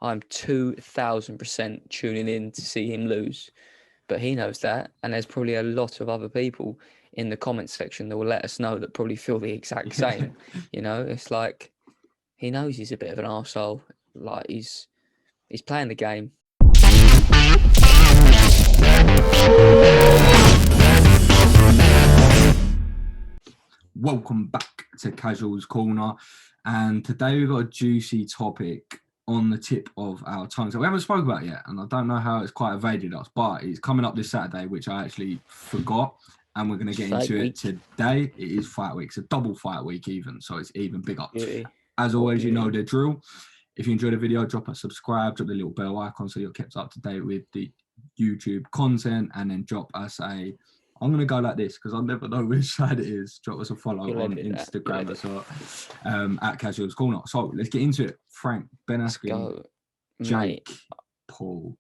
I'm 2000% tuning in to see him lose. But he knows that, and there's probably a lot of other people in the comments section that will let us know that probably feel the exact same. You know, it's like he knows he's a bit of an arsehole. Like he's playing the game. Welcome back to Casuals Corner, and today we've got a juicy topic on the tip of our tongues that we haven't spoken about yet, and I don't know how it's quite evaded us, but it's coming up this Saturday, which I actually forgot, and we're going to get into it today. It is fight week. It's a double fight week even, so it's even bigger. As always, you know the drill. If you enjoyed the video, drop a subscribe, drop the little bell icon so you're kept up to date with the YouTube content, and then drop us a... I'm going to go like this because I never know which side it is. Drop us a follow on Instagram as well, at Casuals Corner. So let's get into it. Frank, Ben Askren, Jake Paul.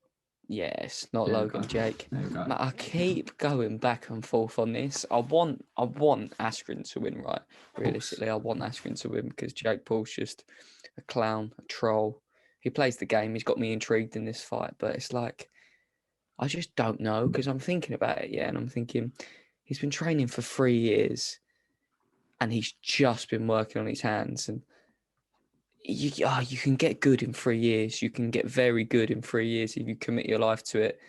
Yes, not Logan, Jake. Mate, I keep going back and forth on this. I want Askren to win, right? Realistically, I want Askren to win because Jake Paul's just a clown, a troll. He plays the game. He's got me intrigued in this fight, but it's like, I just don't know because I'm thinking about it, and I'm thinking he's been training for 3 years and he's just been working on his hands. And you can get good in 3 years. You can get very good in 3 years if you commit your life to it.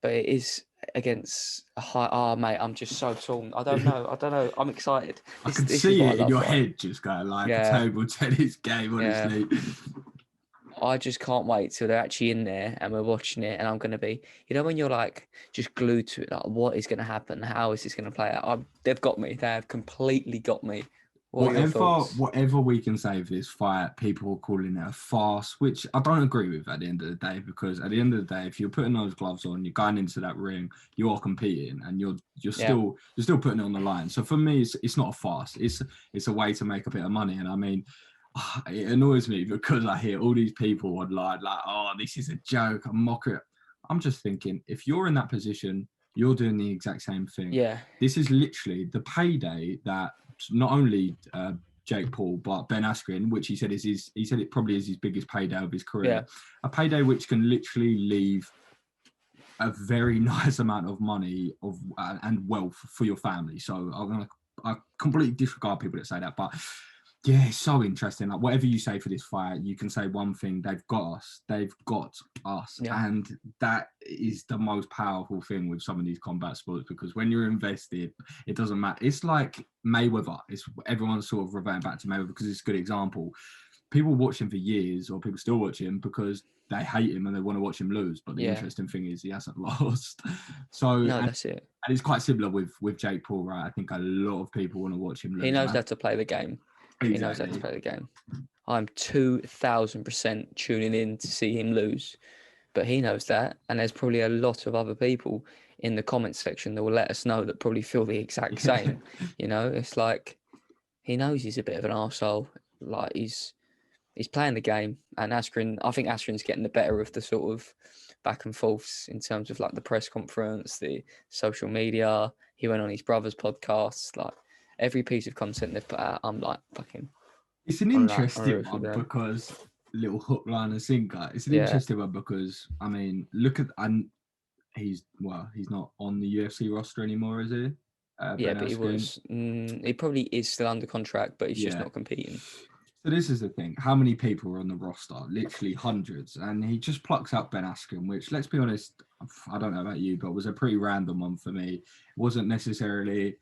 But it is against a high... Oh, mate, I'm just so torn. I don't know. I'm excited. I can see it in your head just going like a table tennis game, honestly. Yeah. I just can't wait till they're actually in there and we're watching it, and I'm going to be, when you're like just glued to it, like what is going to happen? How is this going to play out? They've got me. They have completely got me. Whatever we can say for this fight, people are calling it a farce, which I don't agree with at the end of the day, because at the end of the day, if you're putting those gloves on, you're going into that ring, you are competing, and you're still putting it on the line. So for me, it's not a farce. It's a way to make a bit of money, and I mean, it annoys me because I hear all these people online like, oh, this is a joke, a mocker. I'm just thinking, if you're in that position, you're doing the exact same thing. Yeah. This is literally the payday that not only Jake Paul, but Ben Askren, which he said it probably is his biggest payday of his career. Yeah. A payday which can literally leave a very nice amount of money and wealth for your family. So I completely disregard people that say that, but yeah, it's so interesting. Like, whatever you say for this fight, you can say one thing: they've got us. They've got us, and that is the most powerful thing with some of these combat sports. Because when you're invested, it doesn't matter. It's like Mayweather. Everyone's sort of reverting back to Mayweather because it's a good example. People watch him for years, or people still watch him because they hate him and they want to watch him lose. But the interesting thing is he hasn't lost. So that's it. And it's quite similar with Jake Paul, right? I think a lot of people want to watch him lose. He knows how to play the game. Exactly. He knows how to play the game. I'm 2000% tuning in to see him lose. But he knows that. And there's probably a lot of other people in the comments section that will let us know that probably feel the exact same. It's like he knows he's a bit of an arsehole. Like he's playing the game. And I think Askren's getting the better of the sort of back and forths in terms of like the press conference, the social media. He went on his brother's podcast, like every piece of content they've put out, I'm like, fucking... It's an interesting one because... Little hook, line and sinker. It's an interesting one because, I mean, look at... And he's not on the UFC roster anymore, is he? But he was... he probably is still under contract, but he's just not competing. So this is the thing. How many people are on the roster? Literally hundreds. And he just plucks out Ben Askren, which, let's be honest, I don't know about you, but was a pretty random one for me. It wasn't necessarily...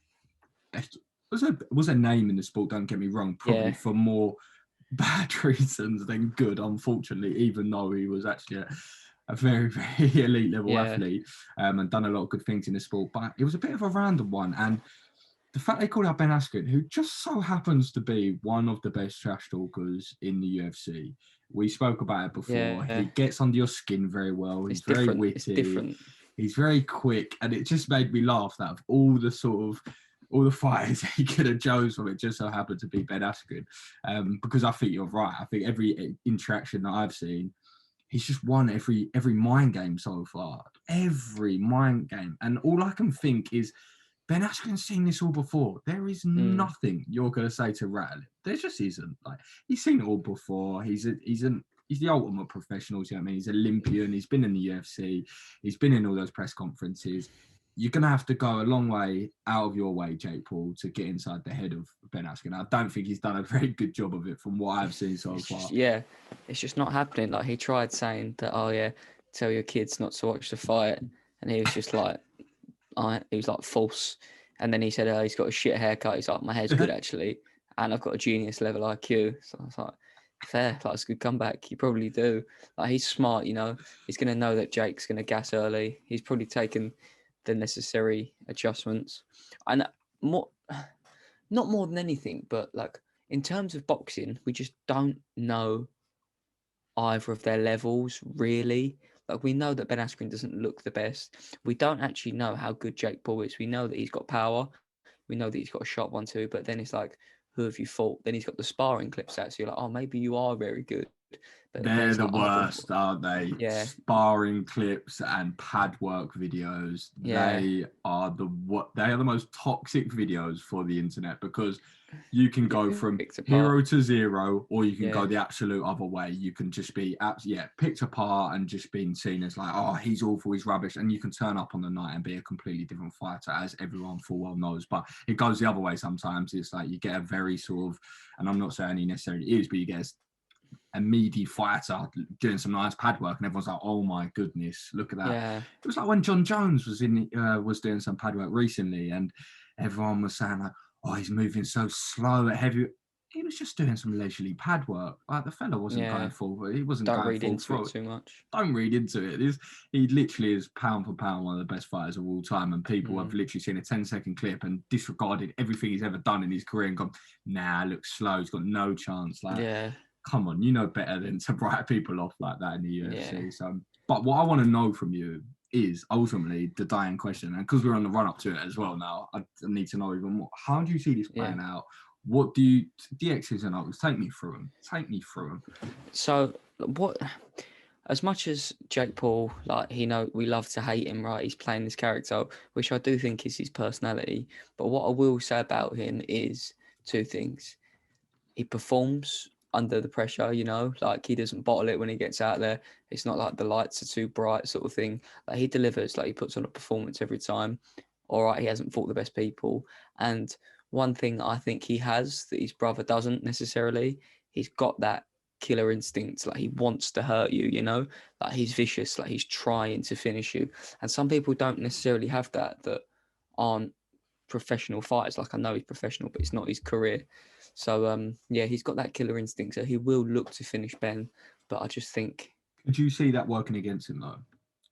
It was a name in the sport, don't get me wrong, probably for more bad reasons than good, unfortunately, even though he was actually a very, very elite level athlete and done a lot of good things in the sport. But it was a bit of a random one. And the fact they called out Ben Askren, who just so happens to be one of the best trash talkers in the UFC. We spoke about it before. Yeah. He gets under your skin very well. He's very witty. He's very quick. And it just made me laugh that of all the fighters he could have chose from, it just so happened to be Ben Askren. Because I think you're right. I think every interaction that I've seen, he's just won every mind game so far. Every mind game. And all I can think is, Ben Askren's seen this all before. There is nothing you're going to say to rattle it. There just isn't. Like, he's seen it all before. He's an he's the ultimate professional. You know what I mean? He's Olympian. He's been in the UFC. He's been in all those press conferences. You're going to have to go a long way out of your way, Jake Paul, to get inside the head of Ben Askren. I don't think he's done a very good job of it from what I've seen so far. It's just not happening. Like, he tried saying that, oh yeah, tell your kids not to watch the fight, and he was just like, he was like false. And then he said, oh, he's got a shit haircut. He's like, my hair's good actually, and I've got a genius level IQ. So I was like, fair, like, it's a good comeback. You probably do. Like, he's smart, you know. He's going to know that Jake's going to gas early. He's probably taken the necessary adjustments. And not more than anything, but like, in terms of boxing, we just don't know either of their levels, really. Like, we know that Ben Askren doesn't look the best. We don't actually know how good Jake Paul is. We know that he's got power. We know that he's got a sharp 1-2, but then it's like, who have you fought? Then he's got the sparring clips out, so you're like, oh, maybe you are very good. But they're the like, worst, aren't they? Yeah. Sparring clips and pad work videos. Yeah. They are the most toxic videos for the internet, because you can go from hero to zero, or you can go the absolute other way. You can just be picked apart and just being seen as like, oh, he's awful, he's rubbish, and you can turn up on the night and be a completely different fighter, as everyone full well knows. But it goes the other way sometimes. It's like you get a very sort of, and I'm not saying he necessarily is, but you get a meaty fighter doing some nice pad work, and everyone's like, oh my goodness, look at that. Yeah. It was like when John Jones was doing some pad work recently, and everyone was saying like, oh, he's moving so slow at heavy. He was just doing some leisurely pad work. Like, the fella wasn't going full, but he wasn't Don't going read full into throat. it too much. Don't read into it. He literally is pound for pound one of the best fighters of all time, and people have literally seen a 10-second clip and disregarded everything he's ever done in his career and gone, nah, looks slow, he's got no chance. Like, come on, you know better than to write people off like that in the UFC. Yeah. So, but what I want to know from you is ultimately the dying question, and because we're on the run up to it as well now, I need to know even more. How do you see this playing out? What do you, the X's and O's, take me through them. So, what, as much as Jake Paul, like, we love to hate him, right? He's playing this character, which I do think is his personality. But what I will say about him is two things. He performs under the pressure, you know, like, he doesn't bottle it when he gets out there. It's not like the lights are too bright sort of thing. Like, he delivers, like, he puts on a performance every time. All right, he hasn't fought the best people. And one thing I think he has that his brother doesn't necessarily, he's got that killer instinct. Like, he wants to hurt you, you know, like, he's vicious, like, he's trying to finish you. And some people don't necessarily have that aren't professional fighters. Like, I know he's professional, but it's not his career. So he's got that killer instinct, so he will look to finish Ben. But I just think, could you see that working against him though?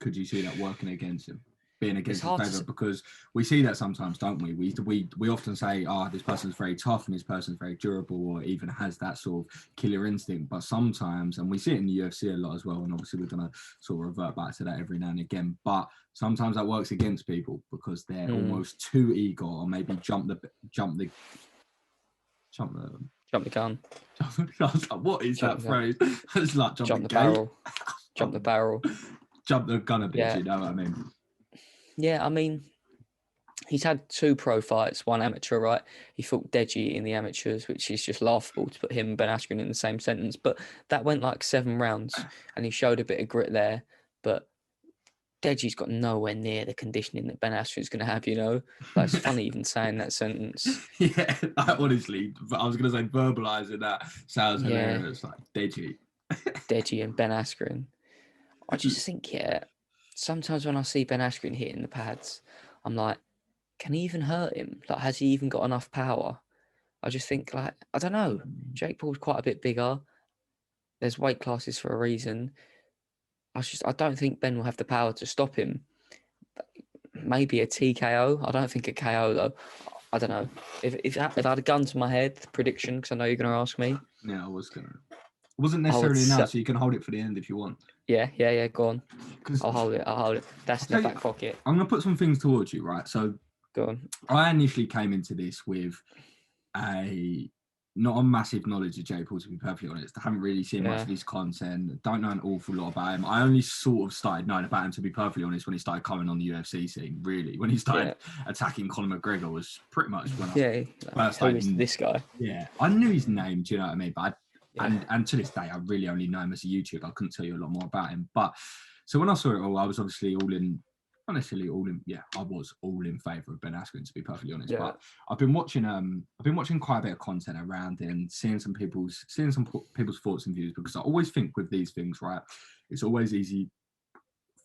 Could you see that working against him, being against his favour? Because we see that sometimes, don't we? We often say, this person's very tough and this person's very durable, or even has that sort of killer instinct. But sometimes, and we see it in the UFC a lot as well, and obviously we're going to sort of revert back to that every now and again, but sometimes that works against people because they're almost too eager, or maybe jump the gun. I was like, what is that phrase? It's like jump the barrel. Jump the barrel. Jump the gun a bit, you know what I mean? Yeah, I mean, he's had 2 pro fights, 1 amateur, right? He fought Deji in the amateurs, which is just laughable to put him and Ben Askren in the same sentence. But that went like 7 rounds, and he showed a bit of grit there. But Deji's got nowhere near the conditioning that Ben Askren's going to have, you know? Like, it's funny even saying that sentence. Yeah, honestly, I was going to say verbalising that sounds hilarious. Like, Deji and Ben Askren. I just think, sometimes when I see Ben Askren hitting the pads, I'm like, can he even hurt him? Like, has he even got enough power? I just think, like, I don't know. Jake Paul's quite a bit bigger. There's weight classes for a reason. I don't think Ben will have the power to stop him. Maybe a TKO. I don't think a KO though. I don't know. If I had a gun to my head, prediction, because I know you're going to ask me. Yeah, I was going to. It wasn't necessarily now, so you can hold it for the end if you want. Yeah, go on. I'll hold it. That's in the back pocket. I'm going to put some things towards you, right? So, go on. I initially came into this with not a massive knowledge of Jake Paul, to be perfectly honest. I haven't really seen much of his content. Don't know an awful lot about him. I only sort of started knowing about him, to be perfectly honest, when he started coming on the UFC scene, really. When he started attacking Conor McGregor was pretty much when I first started. Who is this guy? Yeah, I knew his name, do you know what I mean? But And to this day, I really only know him as a YouTuber. I couldn't tell you a lot more about him. But so when I saw it all, I was obviously all in. Not necessarily all in. Yeah, I was all in favour of Ben Askren, to be perfectly honest. Yeah. But I've been watching quite a bit of content around it and seeing some people's thoughts and views, because I always think with these things, right, it's always easy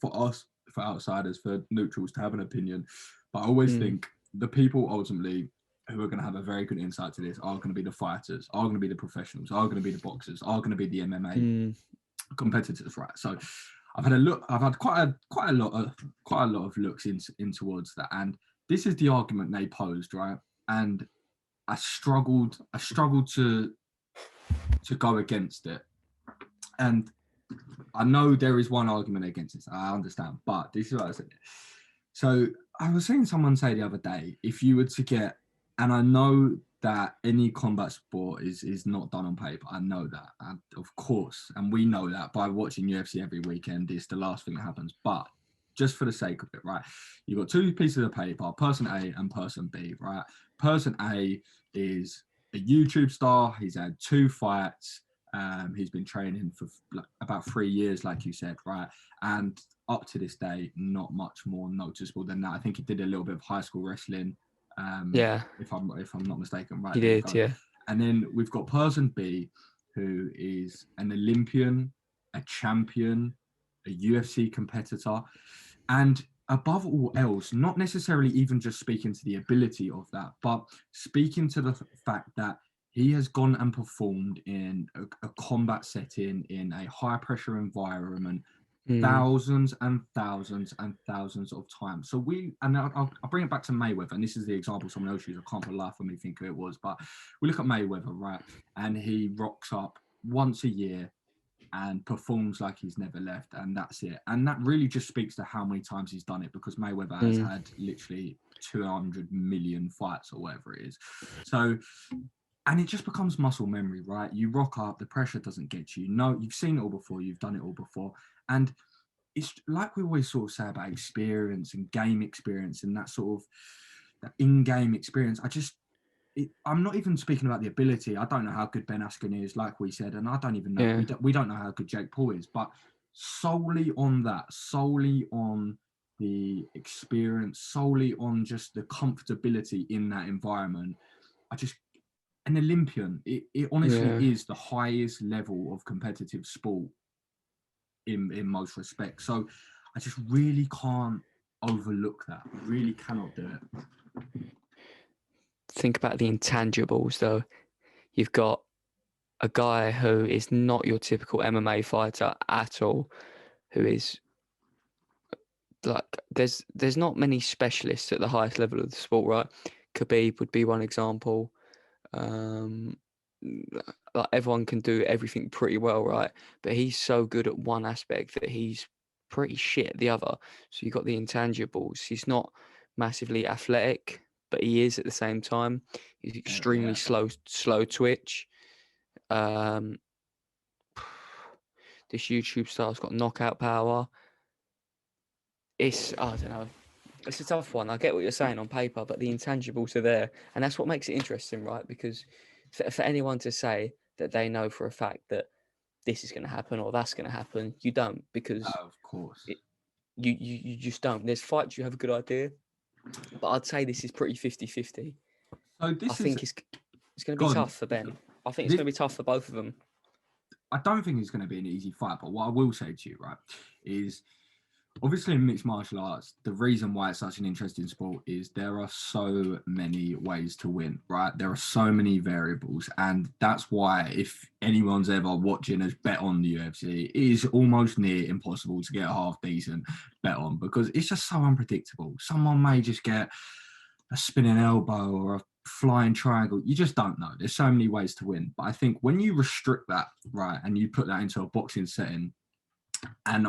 for us, for outsiders, for neutrals to have an opinion. But I always think the people ultimately who are going to have a very good insight to this are going to be the fighters, are going to be the professionals, are going to be the boxers, are going to be the MMA competitors, right? So I've had quite a lot of looks in towards that, and this is the argument they posed, right? And I struggled to go against it, and I know there is one argument against this. I understand, but this is what I said. So I was seeing someone say the other day, if you were to get, and I know that any combat sport is not done on paper. I know that, of course, and we know that by watching UFC every weekend. It's the last thing that happens. But just for the sake of it, right? You've got two pieces of paper, person A and person B, right? Person A is a YouTube star. He's had 2 fights. He's been training for about 3 years, like you said, right? And up to this day, not much more noticeable than that. I think he did a little bit of high school wrestling. If I'm not mistaken, right? He did, yeah. And then we've got person B, who is an Olympian, a champion, a UFC competitor, and above all else, not necessarily even just speaking to the ability of that, but speaking to the fact that he has gone and performed in a combat setting in a high pressure environment thousands and thousands and thousands of times. So I'll bring it back to Mayweather, and this is the example someone else used. I can't for life for me think who it was, but we look at Mayweather, right? And he rocks up once a year and performs like he's never left, and that's it. And that really just speaks to how many times he's done it, because Mayweather has had literally 200 million fights or whatever it is. So, and it just becomes muscle memory, right? You rock up, the pressure doesn't get you. No, you've seen it all before, you've done it all before. And it's like we always sort of say about experience and game experience and that sort of that in-game experience. I'm not even speaking about the ability. I don't know how good Ben Askren is, like we said, and I don't even know. Yeah. We don't know how good Jake Paul is, but solely on the experience, solely on just the comfortability in that environment, an Olympian, it honestly is the highest level of competitive sport in most respects. So I just really can't overlook that. I really cannot do it. Think about the intangibles, though. You've got a guy who is not your typical MMA fighter at all, who is like, there's not many specialists at the highest level of the sport, right? Khabib would be one example. Like, everyone can do everything pretty well, right? But he's so good at one aspect that he's pretty shit at the other. So you've got the intangibles. He's not massively athletic, but he is at the same time. He's extremely slow twitch. This YouTube star's got knockout power. I don't know. It's a tough one. I get what you're saying on paper, but the intangibles are there. And that's what makes it interesting, right? Because for anyone to say that they know for a fact that this is going to happen or that's going to happen, you don't, because of course you just don't. There's fights you have a good idea, but I'd say this is pretty 50-50. So I think it's going to be tough for Ben. I think it's going to be tough for both of them. I don't think it's going to be an easy fight, but what I will say to you, right, is obviously in mixed martial arts, the reason why it's such an interesting sport is there are so many ways to win, right? There are so many variables, and that's why if anyone's ever watching us bet on the UFC, it is almost near impossible to get a half decent bet on, because it's just so unpredictable. Someone may just get a spinning elbow or a flying triangle. You just don't know. There's so many ways to win. But I think when you restrict that, right, and you put that into a boxing setting, and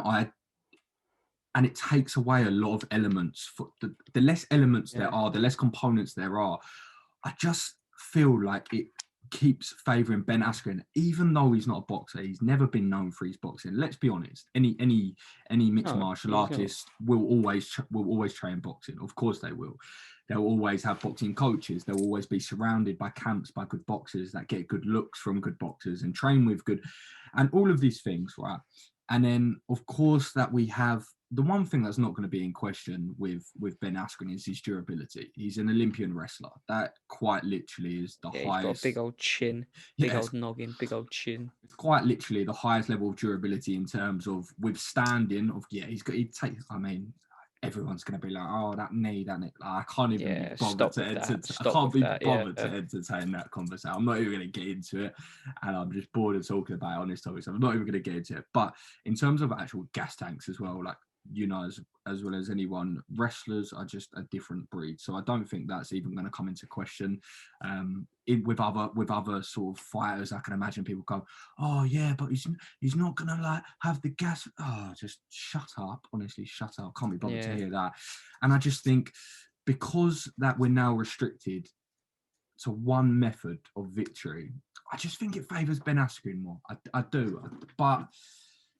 it takes away a lot of elements. For the less elements there are, the less components there are. I just feel like it keeps favouring Ben Askren, even though he's not a boxer. He's never been known for his boxing. Let's be honest. Any mixed martial artist will always train boxing. Of course they will. They'll always have boxing coaches. They'll always be surrounded by camps, by good boxers that get good looks from good boxers and train with good, and all of these things, right? And then, of course, that we have the one thing that's not going to be in question with Ben Askren is his durability. He's an Olympian wrestler. That quite literally is the highest. He's got a big old chin, big old noggin, big old chin. It's quite literally the highest level of durability in terms of withstanding. I mean, everyone's going to be like, oh, that knee. I can't even be bothered to entertain that conversation. I'm not even going to get into it, and I'm just bored of talking about it on this topic, so I'm not even going to get into it. But in terms of actual gas tanks as well, like, you know, as well as anyone, wrestlers are just a different breed. So I don't think that's even going to come into question. With other sort of fighters, I can imagine people go, oh yeah, but he's not going to like have the gas. Oh, just shut up. Honestly, shut up. Can't be bothered to hear that. And I just think because that we're now restricted to one method of victory, I just think it favours Ben Askren more. I do, but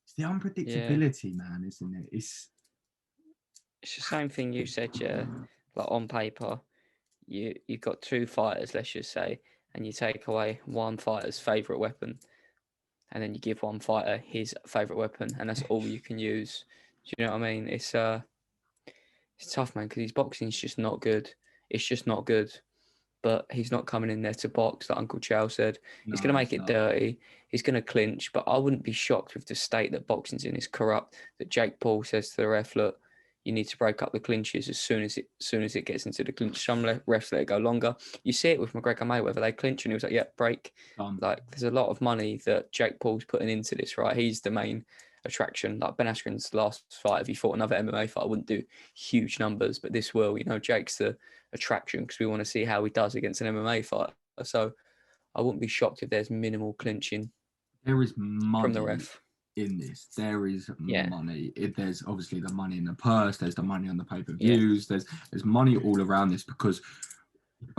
it's the unpredictability, man, isn't it? It's the same thing you said, yeah. Like on paper, you've got two fighters, let's just say, and you take away one fighter's favourite weapon, and then you give one fighter his favourite weapon, and that's all you can use. Do you know what I mean? It's tough, man, because his boxing's just not good. It's just not good. But he's not coming in there to box, like Uncle Chow said. He's going to make it dirty. He's going to clinch. But I wouldn't be shocked with the state that boxing's in is corrupt, that Jake Paul says to the ref, look, you need to break up the clinches as soon as it gets into the clinch. Some refs let it go longer. You see it with McGregor Mayweather. They clinch and he was like, yeah, break. Like, there's a lot of money that Jake Paul's putting into this, right? He's the main attraction. Like Ben Askren's last fight, if he fought another MMA fight, I wouldn't do huge numbers, but this will, you know, Jake's the attraction because we want to see how he does against an MMA fighter. So I wouldn't be shocked if there's minimal clinching. There is money from the ref in this. There is money. There's obviously the money in the purse. There's the money on the pay-per-views. There's money all around this, because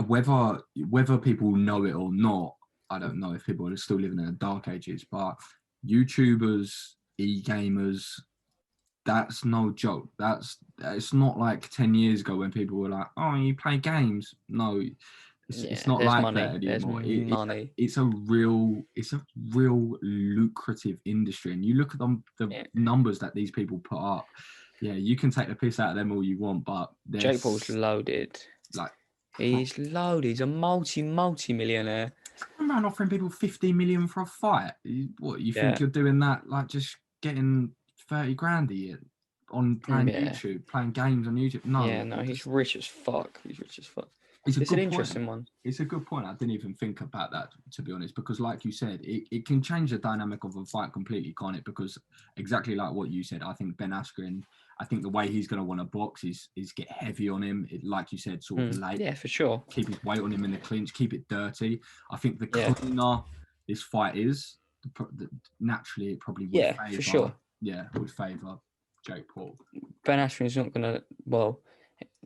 whether people know it or not, I don't know if people are still living in the dark ages, but YouTubers, e-gamers, that's no joke. It's not like 10 years ago when people were like, oh, you play games. No, it's not like money. that anymore. There's money. It's a real lucrative industry. And you look at the numbers that these people put up. Yeah, you can take the piss out of them all you want, but Jake Paul's loaded. Like, he's loaded. He's a multi-millionaire. I'm around offering people 50 million for a fight. What, you think you're doing that, like just getting 30 grand a year on playing YouTube, playing games on YouTube? No, he's rich as fuck. It's an interesting one. It's a good point. I didn't even think about that, to be honest, because like you said, it can change the dynamic of a fight completely, can't it? Because exactly like what you said, I think Ben Askren, I think the way he's going to want to box is get heavy on him. Like you said, sort of late. Yeah, for sure. Keep his weight on him in the clinch, keep it dirty. I think the cleaner this fight is, naturally it probably would favour. For sure. Yeah, would favour Jake Paul. Ben Askren's not going to,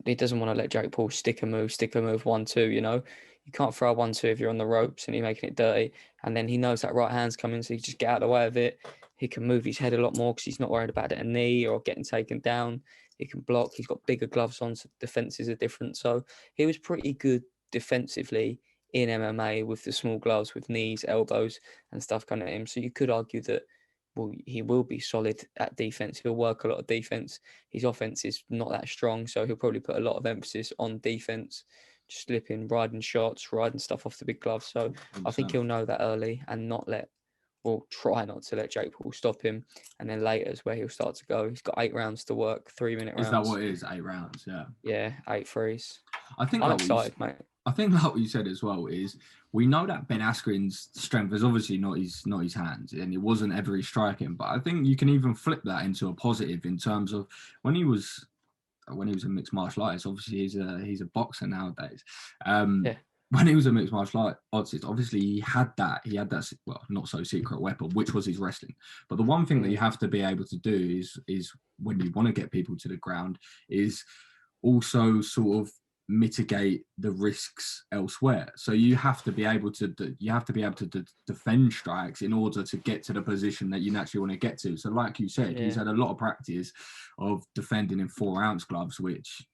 he doesn't want to let Jake Paul stick a move 1-2, you know. You can't throw a 1-2 if you're on the ropes and you're making it dirty. And then he knows that right hand's coming, so he just get out of the way of it. He can move his head a lot more because he's not worried about it, a knee or getting taken down. He can block. He's got bigger gloves on, so defenses are different. So he was pretty good defensively in MMA with the small gloves, with knees, elbows and stuff coming at him. So you could argue that, he will be solid at defense. He'll work a lot of defense. His offense is not that strong, so he'll probably put a lot of emphasis on defense, just slipping, riding shots, riding stuff off the big gloves. So 100%. I think he'll know that early and try not to let Jake Paul stop him. And then later is where he'll start to go. He's got 8 rounds to work, 3-minute rounds. Is that what it is? 8 rounds, yeah. Yeah, 8 threes. I'm excited, mate. I think like what you said as well is, we know that Ben Askren's strength is obviously not his hands, and it wasn't ever his striking. But I think you can even flip that into a positive in terms of when he was a mixed martial artist. Obviously, he's a boxer nowadays. When he was a mixed martial artist, obviously he had that not so secret weapon, which was his wrestling. But the one thing that you have to be able to do is when you want to get people to the ground, is also sort of mitigate the risks elsewhere. So you have to be able to defend strikes in order to get to the position that you naturally want to get to. So like you said, he's had a lot of practice of defending in 4-ounce gloves, which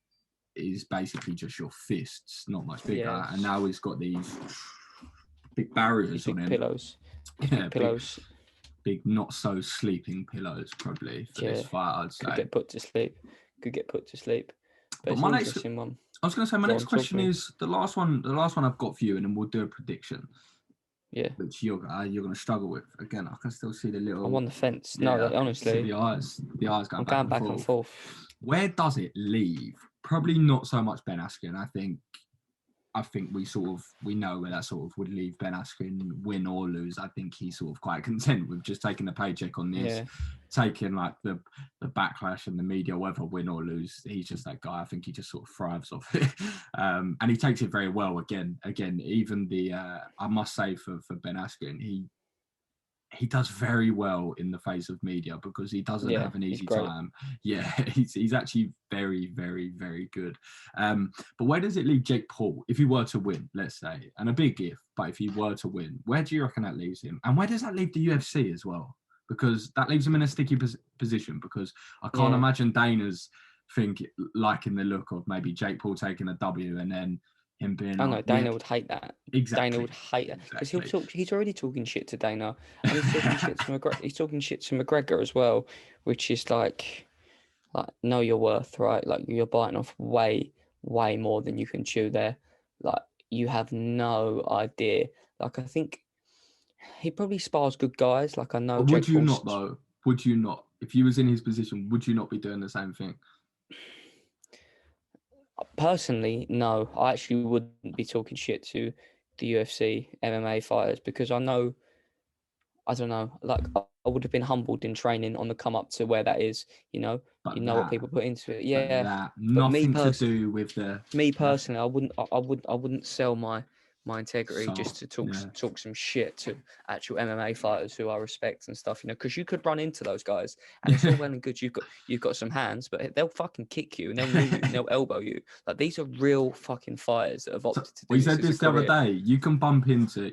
is basically just your fists, not much bigger. Yeah. And now he's got these big barriers Big on him. pillows. Yeah, Pillows. Big not so sleeping pillows probably for this fight, I'd say. Could get put to sleep. But it's my an next, interesting one. I was going to say, my next question is the last one I've got for you, and then we'll do a prediction. Yeah. Which you're going to struggle with. Again, I can still see the little... I'm on the fence. Yeah, No, honestly. The eyes I'm going back and forth. Where does it leave? Probably not so much Ben Askren. I think we know where that sort of would leave Ben Askren, win or lose. I think he's sort of quite content with just taking the paycheck on this, taking like the backlash and the media, whether win or lose. He's just that guy. I think he just sort of thrives off it. And he takes it very well. Again, even I must say for Ben Askren, he does very well in the face of media because he doesn't have an easy time. Yeah, he's actually very, very, very good. But where does it leave Jake Paul if he were to win, let's say, and a big if, but if he were to win, where do you reckon that leaves him? And where does that leave the UFC as well? Because that leaves him in a sticky position because I can't imagine Dana's liking the look of maybe Jake Paul taking a W and then him being Dana would hate that. Exactly. Dana would hate that because he's already talking shit to Dana, and he's talking shit to McGregor. He's talking shit to McGregor as well, which is like know your worth, right? Like you're biting off way more than you can chew there. Like you have no idea. Like I think he probably spars good guys. Like I know. But would you not though? Would you not? If you was in his position, would you not be doing the same thing? Personally, no. I actually wouldn't be talking shit to the UFC MMA fighters because I don't know, like I would have been humbled in training on the come up to where that is, But what people put into it. Yeah. Nothing to do with me personally, I wouldn't sell my integrity just to talk some shit to actual MMA fighters who I respect and stuff, because you could run into those guys and it's all well and good. You've got some hands, but they'll fucking kick you and they'll knee you and they'll elbow you. Like these are real fucking fighters that have opted to do we said this the other day. You can bump into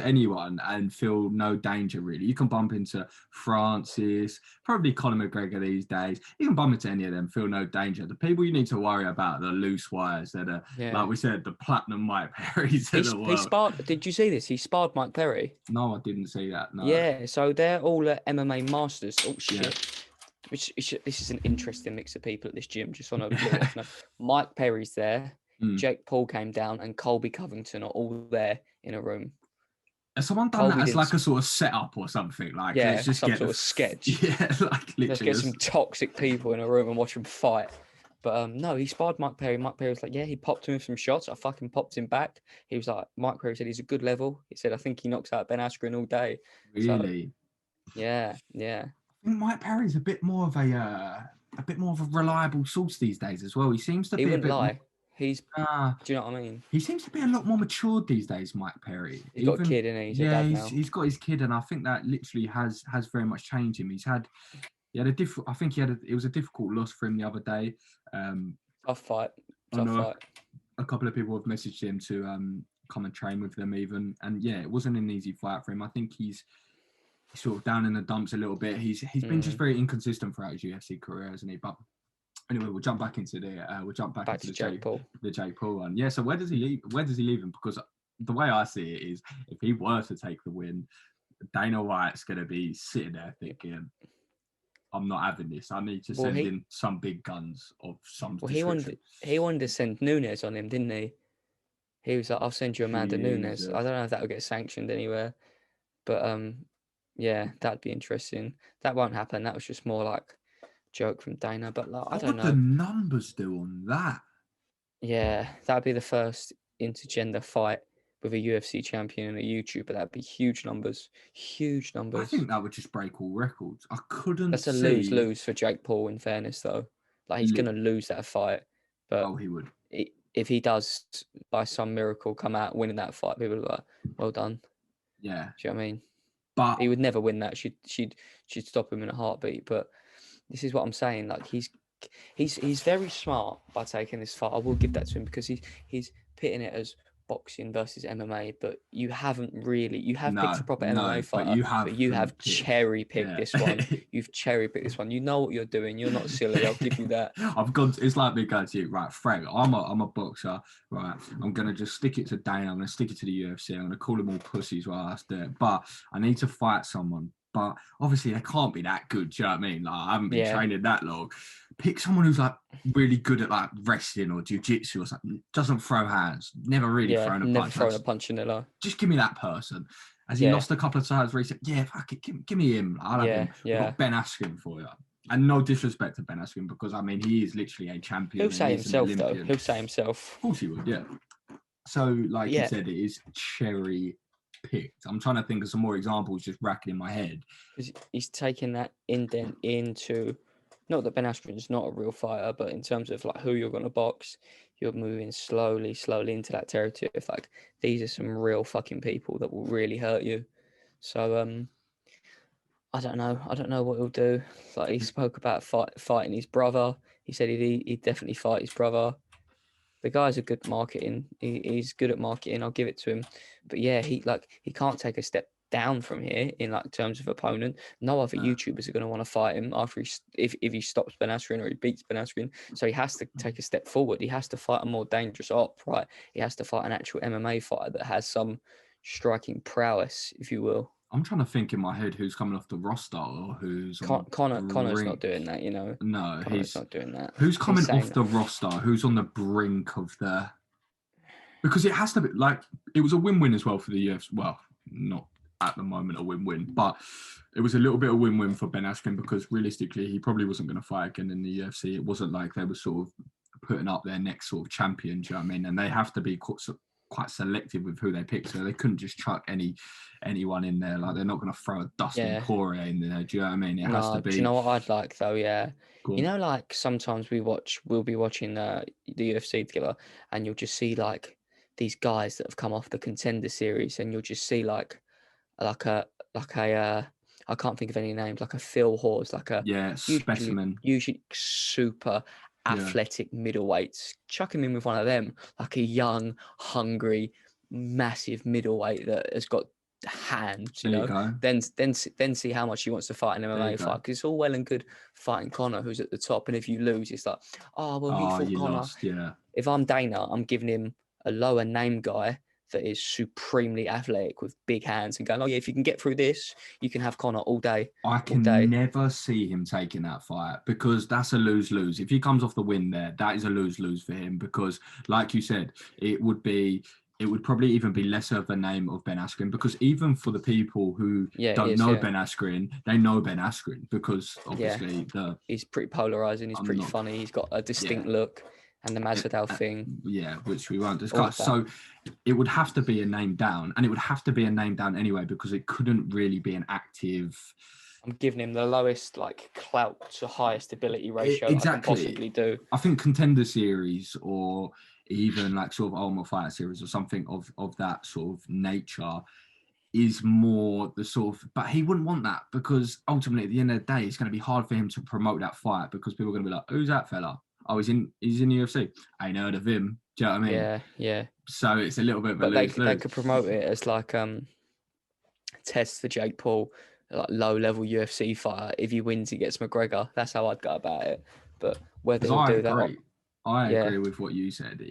anyone and feel no danger really. You can bump into Francis, probably Conor McGregor these days. You can bump into any of them, feel no danger. The people you need to worry about are the loose wires that are, like we said, the platinum Mike Perry's. He sparred. Did you see this? He sparred Mike Perry. No, I didn't see that. No. Yeah, so they're all MMA masters. Oh shit! Yeah. This is an interesting mix of people at this gym. Just on a little off note. Mike Perry's there. Jake Paul came down, and Colby Covington are all there in a room. Has someone done that as like a sort of setup or something? Like, let's just some sort of sketch. Yeah, like literally. Let's get some toxic people in a room and watch them fight. But no, he sparred Mike Perry. Mike Perry was like, he popped him with some shots. I fucking popped him back. He was like, Mike Perry said he's a good level. He said, I think he knocks out Ben Askren all day. Really? So, yeah. I think Mike Perry's a bit more of a reliable source these days as well. He seems to be a bit. Lie. He's. Do you know what I mean? He seems to be a lot more matured these days, Mike Perry. He's got a kid, isn't he? He's got his kid, and I think that literally has very much changed him. It was a difficult loss for him the other day. Tough fight. A couple of people have messaged him to come and train with them even, and it wasn't an easy fight for him. I think he's sort of down in the dumps a little bit. He's been just very inconsistent throughout his UFC career, hasn't he? But anyway, we'll jump back into the Jake Paul one. Yeah. So where does he leave him? Because the way I see it is, if he were to take the win, Dana White's going to be sitting there thinking, I'm not having this. I need to send in some big guns of some description. He wanted to send Nunes on him, didn't he? He was like, I'll send you Amanda Nunes. I don't know if that will get sanctioned anywhere. But, that'd be interesting. That won't happen. That was just more like joke from Dana. But I don't know. What would the numbers do on that? Yeah, that'd be the first intergender fight with a UFC champion and a YouTuber. That'd be huge numbers. Huge numbers. I think that would just break all records. I couldn't. That's a lose for Jake Paul. In fairness, though, like he's gonna lose that fight. But he would. If he does, by some miracle, come out winning that fight, people are like, "Well done." Yeah. Do you know what I mean? But he would never win that. She'd stop him in a heartbeat. But this is what I'm saying. Like he's very smart by taking this fight. I will give that to him because he's pitting it as boxing versus MMA, but you haven't really. You have No, picked a proper no, MMA but fighter, you but you haven't have picked. cherry picked Yeah. this one. You've cherry picked this one. You know what you're doing. You're not silly. I'll give you that. I've gone. It's like me going to you, right, Frank. I'm a boxer, right. I'm gonna just stick it to Dana. I'm gonna stick it to the UFC. I'm gonna call them all pussies while I do it. But I need to fight someone. But obviously they can't be that good. Do you know what I mean? Like I haven't been training that long. Pick someone who's like really good at like wrestling or jiu-jitsu or something. Doesn't throw hands. Never really thrown a punch. Never thrown a punch in their life. Just give me that person. Has he lost a couple of times recently? Yeah, fuck it. Give me him. I'll have him. We've got Ben Askren for you. And no disrespect to Ben Askren because, I mean, he is literally a champion. He'll say himself, though. He'll say himself. Of course he would, yeah. So, like you said, it is cherry picked. I'm trying to think of some more examples just racking in my head. Because he's taken that indent into, not that Ben Askren's not a real fighter, but in terms of like who you're going to box, you're moving slowly into that territory of like, these are some real fucking people that will really hurt you. So, I don't know what he'll do. Like he spoke about fighting his brother. He said he'd definitely fight his brother. The guy's a good marketing. He's good at marketing. I'll give it to him. But yeah, he can't take a step down from here in like terms of opponent. No other YouTubers are going to want to fight him after if he stops Ben Askren or he beats Ben Askren. So he has to take a step forward. He has to fight a more dangerous op, right? He has to fight an actual MMA fighter that has some striking prowess, if you will. I'm trying to think in my head who's coming off the roster or who's Connor's not doing that, you know. No, Connor's not doing that. Who's coming off the roster? Who's on the brink of the? Because it has to be like it was a win-win as well for the UFC. Well, not at the moment a win-win, but it was a little bit of win-win for Ben Askren because realistically he probably wasn't going to fight again in the UFC. It wasn't like they were sort of putting up their next sort of champion. Do you know what I mean? And they have to be quite selective with who they pick, so they couldn't just chuck anyone in there. Like they're not going to throw a Dustin Poirier in there. Do you know what I mean? It has to be. Do you know what I'd like though? Yeah, you know, like sometimes we'll be watching the UFC together, and you'll just see like these guys that have come off the Contender Series, and you'll just see like a I can't think of any names, like a Phil Hawes, like a specimen, usually super athletic middleweights. Chuck him in with one of them, like a young, hungry, massive middleweight that has got hands, you know. Then see how much he wants to fight an MMA fight, because it's all well and good fighting Conor, who's at the top, and if you lose, it's like, he fought Conor. Lost, yeah. If I'm Dana, I'm giving him a lower name guy that is supremely athletic with big hands and going, if you can get through this, you can have Conor all day. I can never see him taking that fight because that's a lose-lose. If he comes off the win there, that is a lose-lose for him because, like you said, it would probably even be lesser of a name of Ben Askren because even for the people who don't know Ben Askren, they know Ben Askren because obviously he's pretty polarizing. He's pretty funny. He's got a distinct look. And the Masvidal thing. Yeah, which we won't discuss. So it would have to be a name down. And it would have to be a name down anyway, because it couldn't really be an active... I'm giving him the lowest like clout to highest ability ratio I can possibly do. I think Contender Series or even like sort of Ultimate Fighter Series or something of that sort of nature is more the sort of... But he wouldn't want that because ultimately at the end of the day, it's going to be hard for him to promote that fight because people are going to be like, who's that fella? Oh, he's in the UFC. I ain't heard of him. Do you know what I mean? Yeah. So it's a little bit of a lose-lose. They could promote it as like test for Jake Paul, like low-level UFC fighter. If he wins, he gets McGregor. That's how I'd go about it. But whether he'll do that... I agree with what you said.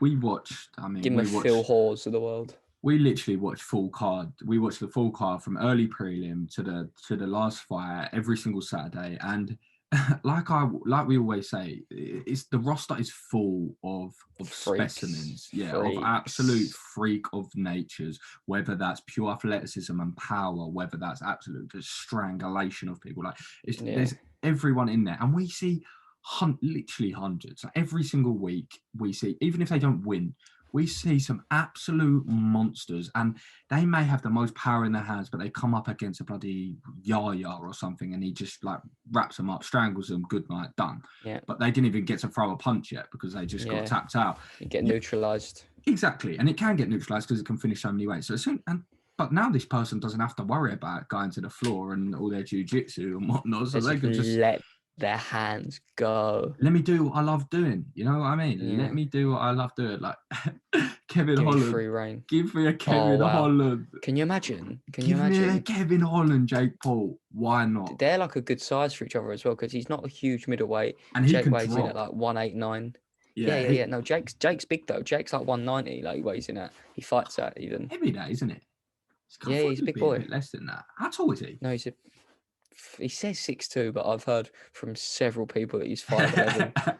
We watched... Give him a Phil Hawes of the world. We literally watched full card. We watched the full card from early prelim to the last fight every single Saturday. And... like we always say, it's the roster is full of specimens, of absolute freak of natures. Whether that's pure athleticism and power, whether that's absolute strangulation of people. Like there's everyone in there, and we see literally hundreds. Like every single week, we see, even if they don't win, we see some absolute monsters, and they may have the most power in their hands, but they come up against a bloody Yaya or something, and he just like wraps them up, strangles them, good night, done. Yeah. But they didn't even get to throw a punch yet because they just got tapped out. You get neutralized. Exactly, and it can get neutralized because it can finish so many ways. But now this person doesn't have to worry about going to the floor and all their jiu-jitsu and whatnot, so they can just let their hands go. Let me do what I love doing. You know what I mean? Let me do what I love doing. Like Kevin Give me Holland. free reign. Give me a Kevin Holland. Can you imagine? Give me a Kevin Holland, Jake Paul. Why not? They're like a good size for each other as well, because he's not a huge middleweight. And he Jake can weighs in at drop. like 189. Yeah. Yeah. No, Jake's big though. Jake's like 190. Like he weighs in at. He fights at even. Heavy that, isn't it? He's a big boy. A bit less than that. How tall is he? No, he says 6'2", but I've heard from several people that he's 5'11".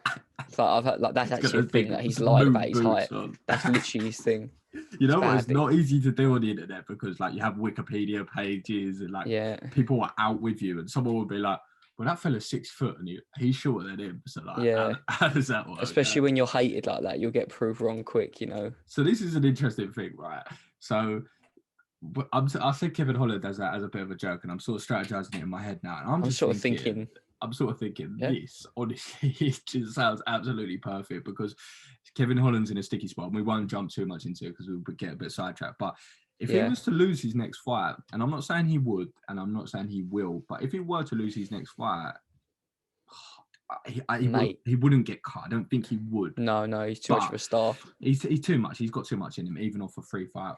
I've heard that's actually a thing that he's lied about his height. That's literally his thing. You know what? It's not easy to do on the internet because like you have Wikipedia pages and like people are out with you, and someone will be like, "Well, that fella's 6 foot and he's shorter than him." So like, how does that work? Especially when you're hated like that, you'll get proved wrong quick. You know. So this is an interesting thing, right? So I said Kevin Holland does that as a bit of a joke, and I'm sort of strategizing it in my head now. And I'm sort of thinking, this honestly, it just sounds absolutely perfect because Kevin Holland's in a sticky spot, and we won't jump too much into it because we would get a bit sidetracked. But if he was to lose his next fight, and I'm not saying he would, and I'm not saying he will, but if he were to lose his next fight, he wouldn't get cut. I don't think he would. No, he's too much of a star. He's too much. He's got too much in him, even off a free fight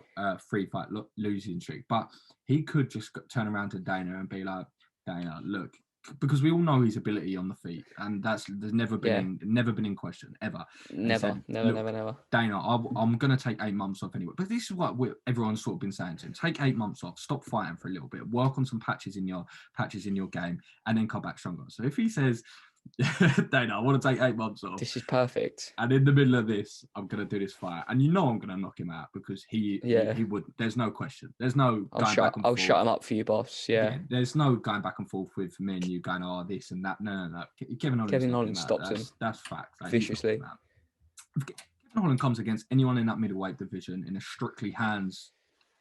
losing streak. But he could just turn around to Dana and be like, Dana, look, because we all know his ability on the feet, and there's never been in question ever. Never. Dana, I'm going to take 8 months off anyway. But this is what everyone's sort of been saying to him: take 8 months off, stop fighting for a little bit, work on some patches in your game, and then come back stronger. So if he says, Dana, I want to take 8 months off. This is perfect. And in the middle of this, I'm going to do this fight. And I'm going to knock him out because he would. There's no question. There's no going back and forth. I'll shut him up for you, boss. Yeah. There's no going back and forth with me and you going, this and that. No. Kevin Holland stops him. That's fact. Viciously. If Kevin Holland comes against anyone in that middleweight division in a strictly hands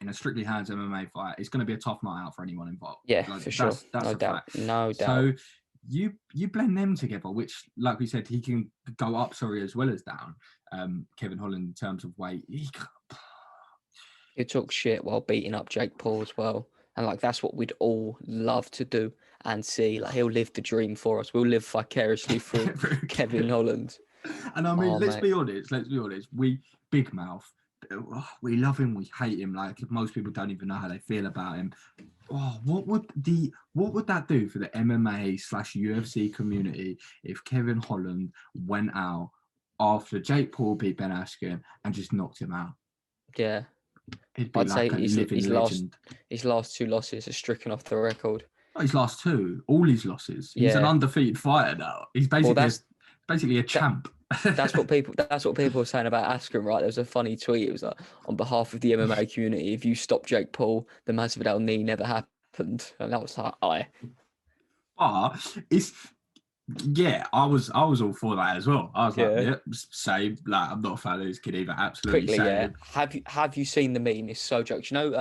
MMA fight, it's going to be a tough night out for anyone involved. Yeah, for sure. That's no doubt. Fact. No doubt. So, you blend them together, which, like we said, he can go up, as well as down. Kevin Holland, in terms of weight, he talks shit while beating up Jake Paul as well, and like that's what we'd all love to do and see. Like he'll live the dream for us. We'll live vicariously through Kevin Holland. And I mean, let's be honest. We big mouth. We love him. We hate him. Like most people don't even know how they feel about him. What would that do for the MMA/UFC community if Kevin Holland went out after Jake Paul beat Ben Askren and just knocked him out? Yeah, I'd say his last 2 losses are stricken off the record. Oh, his last 2, all his losses. He's an undefeated fighter now. He's basically a champ. That's what people were saying about Askren, right? There was a funny tweet. It was like, on behalf of the MMA community, if you stop Jake Paul, the Masvidal knee never happened. And that was like, I was all for that as well. I was like, same. Like, I'm not a fan of this kid either. Absolutely. Quickly, Have you seen the meme? It's so jokes. You know,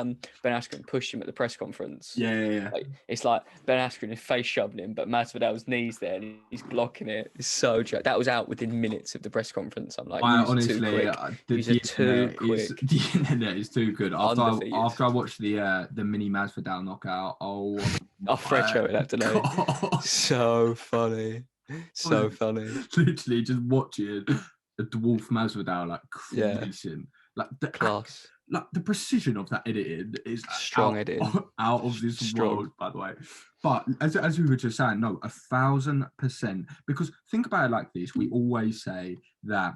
Ben Askren pushed him at the press conference. Yeah. Like, it's like Ben Askren is face shoving him, but Masvidal's knees there, and he's blocking it. It's so joke. That was out within minutes of the press conference. I'm like, honestly, too quick. The internet is too good. After I watched the mini Masvidal knockout, Fred showed it after night. So funny. So funny. Literally just watching a dwarf Masvidal like creation. Like the class. Like the precision of that editing is strong editing. Out of this world, by the way. But as we were just saying, no, 1,000%. Because think about it like this: we always say that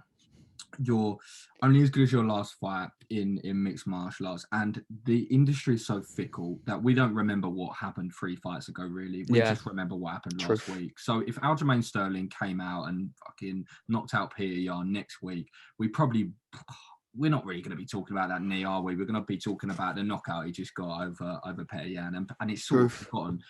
you're only as good as your last fight in mixed martial arts, and the industry is so fickle that we don't remember what happened 3 fights ago. Really, we just remember what happened last week. So if Aljamain Sterling came out and fucking knocked out Peter Yan next week, we're not really going to be talking about that knee, are we? We're going to be talking about the knockout he just got over Peter Yan, and it's sort of forgotten.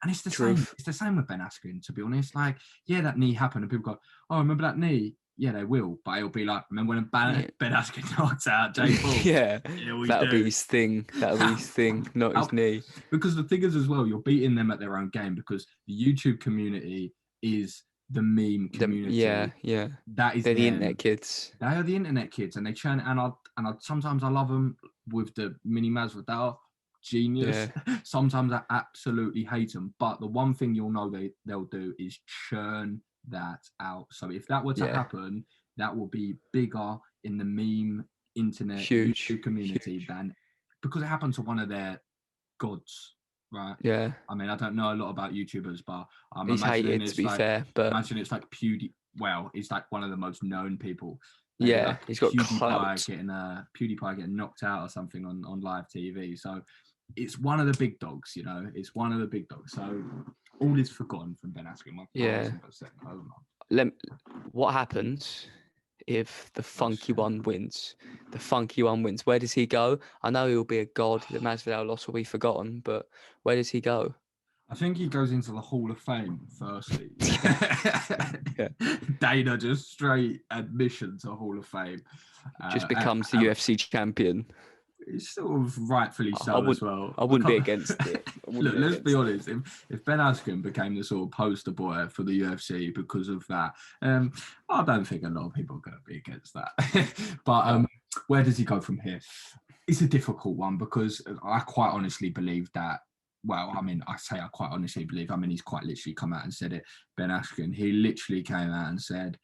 And it's the same. It's the same with Ben Askren, to be honest. Like, that knee happened, and people go, "Oh, remember that knee?" Yeah, they will, but it'll be like, remember when Ben Askren knocked out Jake Paul? That'll be his thing. That'll be his thing, not his knee. Because the thing is as well, you're beating them at their own game because the YouTube community is the meme community. They're the internet kids. They are the internet kids, and they churn. And sometimes I love them with the mini Masvidal genius. Sometimes I absolutely hate them. But the one thing you'll know they'll do is churn that out. So if that were to happen, that will be bigger in the meme internet YouTube community than because it happened to one of their gods, right? Yeah. I mean, I don't know a lot about YouTubers, but I'm He's imagining hated, it's to be like fair, but imagine it's like Well, he's like one of the most known people. Maybe yeah, like he's got clout. PewDiePie getting knocked out or something on live TV. So it's one of the big dogs, you know. It's one of the big dogs. So all is forgotten from Ben Askren. Yeah. What happens if the funky one wins? The funky one wins. Where does he go? I know he'll be a god. The Masvidal loss will be forgotten, but where does he go? I think he goes into the Hall of Fame, firstly. Yeah. Dana just straight admission to Hall of Fame. Just becomes the UFC champion. It's sort of rightfully so as well. I wouldn't be against it. Look, let's be honest. If Ben Askren became the sort of poster boy for the UFC because of that, I don't think a lot of people are going to be against that. But where does he go from here? It's a difficult one because I quite honestly believe that. Well, I mean, I say I quite honestly believe. I mean, he's quite literally come out and said it. Ben Askren, he literally came out and said,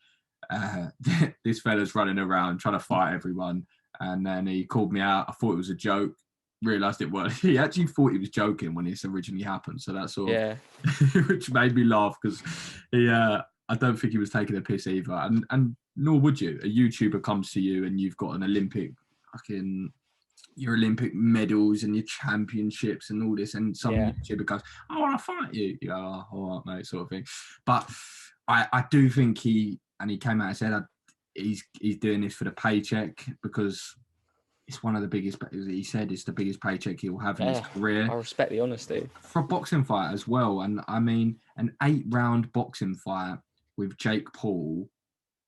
"This fella's running around trying to fight everyone." And then he called me out. I thought it was a joke. Realised it was. He actually thought he was joking when this originally happened. So that's sort of, which made me laugh because I don't think he was taking a piss either. And nor would you. A YouTuber comes to you and you've got an Olympic your Olympic medals and your championships and all this, and some YouTuber goes, "I want to fight you." You go, "Oh, all right, mate," sort of thing. But I do think he came out and said he's doing this for the paycheck because it's one of the biggest. He said it's the biggest paycheck he'll have in his career. I respect the honesty For a boxing fight as well, and I mean an 8-round boxing fight with Jake Paul.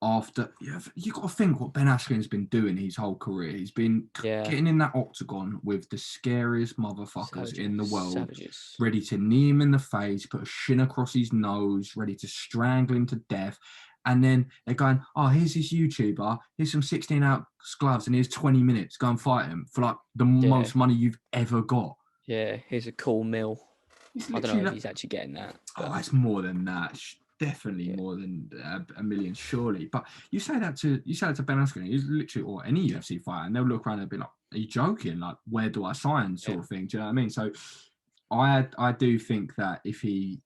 After you got to think what Ben Askren's been doing his whole career. He's been getting in that octagon with the scariest motherfuckers in the world, ready to knee him in the face, put a shin across his nose, ready to strangle him to death. And then they're going, "Oh, here's this YouTuber. Here's some 16-ounce gloves, and here's 20 minutes. Go and fight him for like the most money you've ever got." Yeah, here's a cool meal. I don't know if he's actually getting that. But... Oh, it's more than that. Definitely more than a million, surely. But you say that to Ben Askren, he's literally, or any UFC fighter, and they'll look around and be like, "Are you joking? Like, where do I sign?" Sort of thing. Do you know what I mean? So, I do think that if he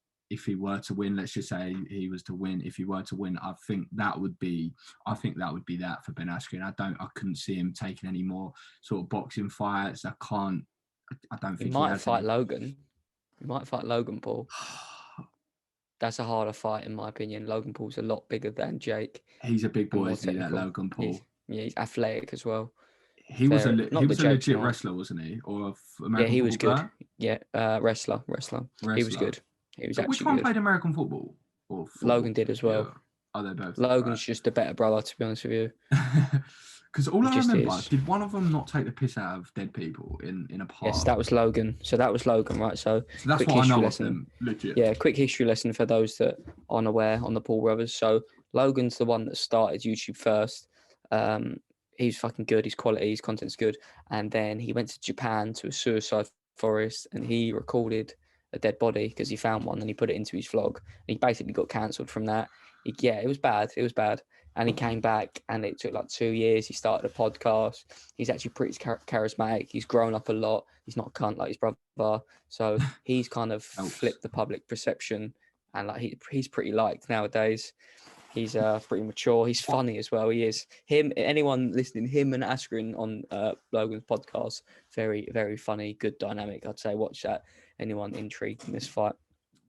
were to win, let's just say he was to win. If he were to win, I think that would be that for Ben Askren. I couldn't see him taking any more sort of boxing fights. I don't think he might fight Logan. He might fight Logan Paul. That's a harder fight, in my opinion. Logan Paul's a lot bigger than Jake. He's a big boy, isn't he, that Logan Paul? He's athletic as well. He was a legit wrestler, wasn't he? Or American he was football good. Yeah, wrestler. He was good. He was Which one played American football? Or football? Logan did as well. Yeah. Oh, they both. Logan's just a better brother, to be honest with you. Because all I remember, did one of them not take the piss out of dead people in a park? Yes, that was Logan. So that was Logan, right? So that's what I know of them, legit. Yeah, quick history lesson for those that aren't aware on the Paul brothers. So Logan's the one that started YouTube first. He's fucking good. His quality, his content's good. And then he went to Japan to a suicide forest and he recorded a dead body because he found one and he put it into his vlog. And he basically got cancelled from that. It was bad. It was bad. And he came back and it took like 2 years. He started a podcast. He's actually pretty charismatic. He's grown up a lot. He's not a cunt like his brother. So he's kind of flipped the public perception and like he's pretty liked nowadays. He's pretty mature. He's funny as well. He is. Anyone listening, him and Askren on Logan's podcast, very, very funny, good dynamic. I'd say watch that. Anyone intrigued in this fight?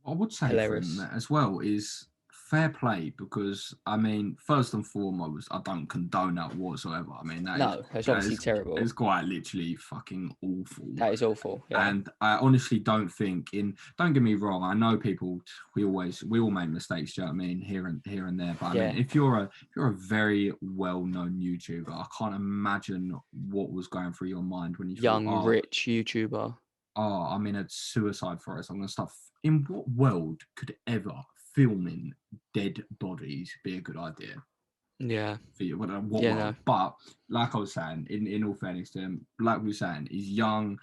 I would say from that as well is fair play because, I mean, first and foremost, I don't condone that whatsoever. I mean, that's obviously terrible. It's quite literally fucking awful. That is awful. Yeah. And I honestly don't think don't get me wrong, I know people, we all make mistakes, do you know what I mean, here and there. But I mean, if you're a very well-known YouTuber, I can't imagine what was going through your mind when you rich YouTuber. Oh, I'm in a suicide forest. I'm going to start. In what world could ever filming dead bodies be a good idea? Yeah. No. But like I was saying, in all fairness to him, like we were saying, he's young.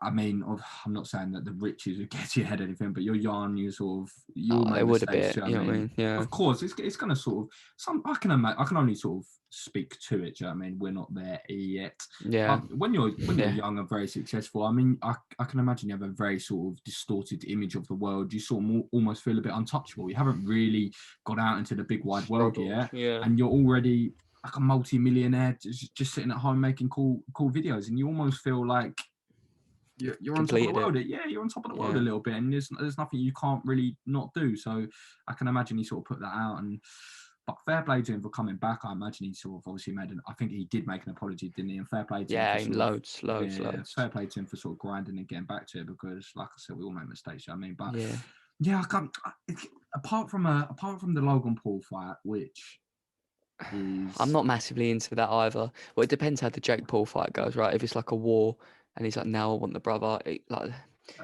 I mean, I'm not saying that the riches would get you ahead or anything, but you're young, you'll They make would a mistakes. bit, You know what I mean? Yeah. Of course, it's going to sort of I can only sort of speak to it. Do you know what I mean? We're not there yet. Yeah. When you're young and very successful, I mean, I can imagine you have a very sort of distorted image of the world. You sort of almost feel a bit untouchable. You haven't really got out into the big wide world yet, and you're already like a multi-millionaire just sitting at home making cool videos, and you almost feel like you're on top of the world. You're on top of the world a little bit, and there's nothing you can't really not do. So I can imagine he sort of put that out, but fair play to him for coming back. I imagine he sort of obviously I think he did make an apology, didn't he? And fair play to him. Yeah, loads. Fair play to him for sort of grinding and getting back to it, because like I said, we all make mistakes. You know what I mean, but I can't. Apart from the Logan Paul fight, which I'm not massively into that either. Well, it depends how the Jake Paul fight goes, right? If it's like a war and he's like, now I want the brother.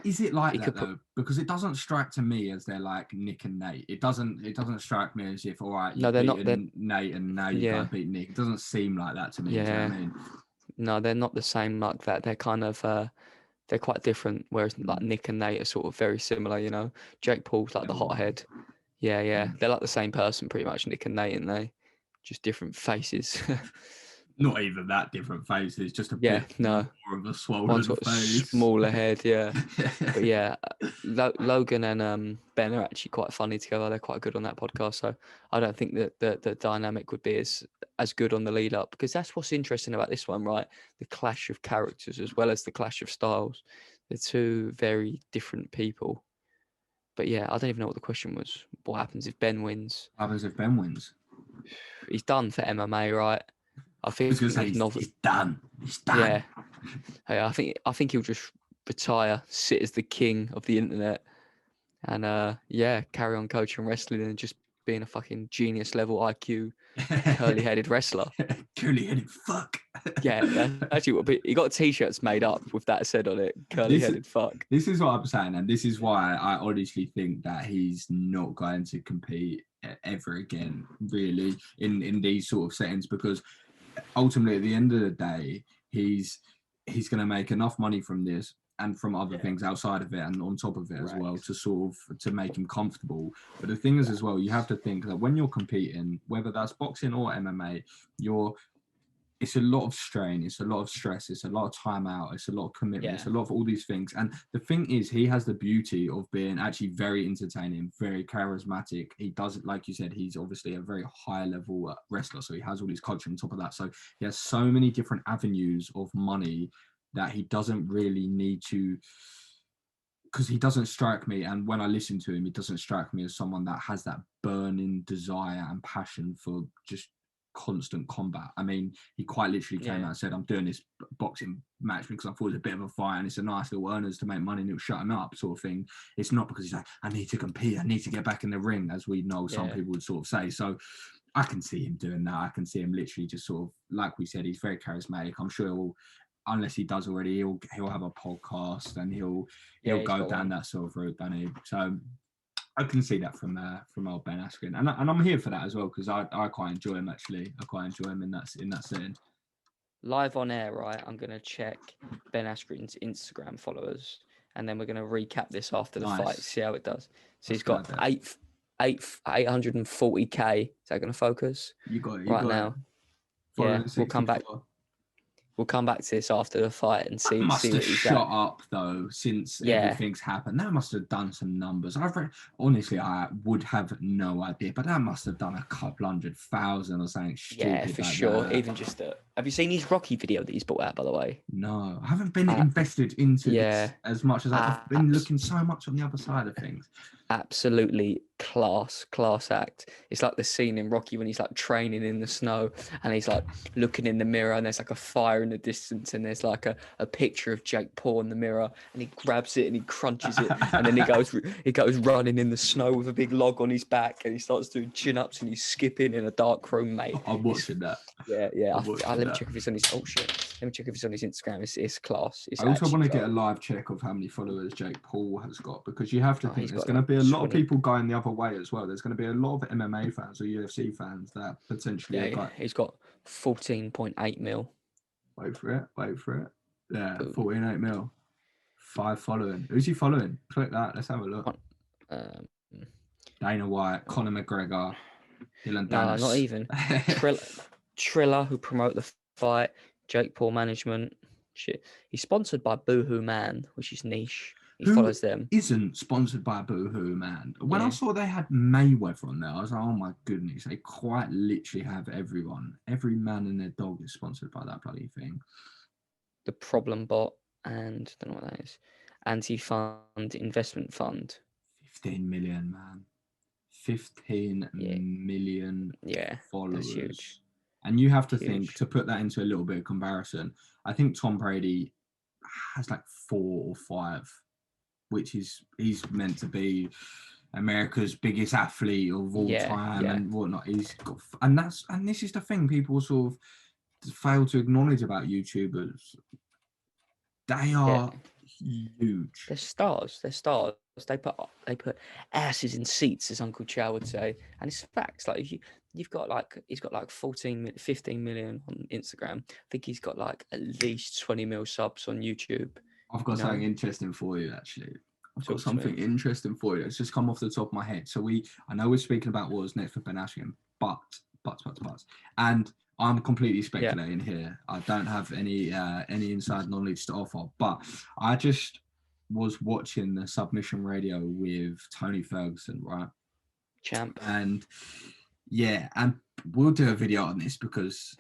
Is it like that though? Because it doesn't strike to me as they're like Nick and Nate. It doesn't strike me as if, all right, you've beaten Nate and now you gotta beat Nick. It doesn't seem like that to me. Yeah. Do you know what I mean? No, they're not the same like that. They're kind of they're quite different. Whereas like Nick and Nate are sort of very similar. You know, Jake Paul's like the hothead. Yeah. They're like the same person pretty much. Nick and Nate, and they just different faces. Not even that different faces, just a bit more of a swollen face. Smaller head, But yeah, Logan and Ben are actually quite funny together. They're quite good on that podcast. So I don't think that the dynamic would be as good on the lead up, because that's what's interesting about this one, right? The clash of characters as well as the clash of styles. They're two very different people. But yeah, I don't even know what the question was. What happens if Ben wins? What happens if Ben wins? He's done for MMA, right? I think he's done. He's done. Yeah. Hey, I think he'll just retire, sit as the king of the internet, and carry on coaching wrestling and just being a fucking genius level IQ curly-headed wrestler. Curly-headed fuck. Yeah, that's actually what he got t-shirts made up with that said on it. Curly-headed fuck. This is what I'm saying, and this is why I honestly think that he's not going to compete ever again, really, in these sort of settings, because ultimately, at the end of the day, he's going to make enough money from this and from other things outside of it and on top of it as well to make him comfortable. But the thing is as well, you have to think that when you're competing, whether that's boxing or MMA, it's a lot of strain, it's a lot of stress, it's a lot of time out, it's a lot of commitment, it's a lot of all these things. And the thing is, he has the beauty of being actually very entertaining, very charismatic. He does it, like you said, he's obviously a very high level wrestler, so he has all his culture on top of that. So he has so many different avenues of money that he doesn't really need to, because he doesn't strike me, and when I listen to him, he doesn't strike me as someone that has that burning desire and passion for just constant combat. I mean, he quite literally came out and said, I'm doing this boxing match because I thought it was a bit of a fight and it's a nice little earners to make money and it'll shut him up sort of thing. It's not because he's like, I need to compete, I need to get back in the ring, as we know some people would sort of say. So I can see him doing that. I can see him literally just sort of, like we said, he's very charismatic. I'm sure unless he does already, he'll have a podcast and he'll go down that sort of route, doesn't he? So I can see that from old Ben Askren, and I'm here for that as well, because I quite enjoy him actually. I quite enjoy him in that setting. Live on air, right? I'm gonna check Ben Askren's Instagram followers, and then we're gonna recap this after the fight, see how it does. So he's got 840k. Is that gonna focus? You got it now. Yeah, we'll come back. We'll come back to this after the fight and see. That must have shot at. up though since everything's happened. That must have done some numbers. Honestly, I would have no idea, but that must have done a couple 100,000 or something stupid. Yeah, for sure. That. Even just have you seen his Rocky video that he's brought out, by the way? No, I haven't been invested into this as much as I've been looking so much on the other side of things. Absolutely class act. It's like the scene in Rocky when he's like training in the snow and he's like looking in the mirror and there's like a fire in the distance and there's like a picture of Jake Paul in the mirror and he grabs it and he crunches it and then he goes running in the snow with a big log on his back and he starts doing chin-ups and he's skipping in a dark room, mate. I'm watching that. Yeah. Let me check if it's on his Let me check if it's on his Instagram. It's class. I also want to get a live check of how many followers Jake Paul has got, because you have to think there's going to be a lot of people going the other way as well. There's going to be a lot of MMA fans or UFC fans that potentially he's got 14.8 mil. Wait for it. Yeah, 14.8 mil. 5 following. Who's he following? Click that. Let's have a look. Um, Dana White, Conor McGregor, Dylan no, Dennis. not even. Triller, who promote the fight. Jake Paul management. Shit. He's sponsored by Boohoo Man, which is niche. He Who follows them. isn't sponsored by Boohoo Man? When I Yeah. saw they had Mayweather on there, I was like, oh my goodness, they quite literally have everyone. Every man and their dog is sponsored by that bloody thing. The Problem Bot, and I don't know what that is. Anti-Fund Investment Fund. 15 million, man. 15 million followers. That's huge. And you have to think, to put that into a little bit of comparison, I think Tom Brady has like 4 or 5, which is he's meant to be America's biggest athlete of all time and whatnot. He's got, and this is the thing people sort of fail to acknowledge about YouTubers. They are huge. They're stars. They put asses in seats, as Uncle Chow would say, and it's facts. Like he's got like 15 million on Instagram. I think he's got like at least 20 mil subs on YouTube. I've got something interesting for you, actually. I've got something interesting for you. It's just come off the top of my head. So I know we're speaking about what was next for Ben Askren, but, and I'm completely speculating here. I don't have any inside knowledge to offer, but I just was watching the Submission Radio with Tony Ferguson, right? Champ. And and we'll do a video on this because,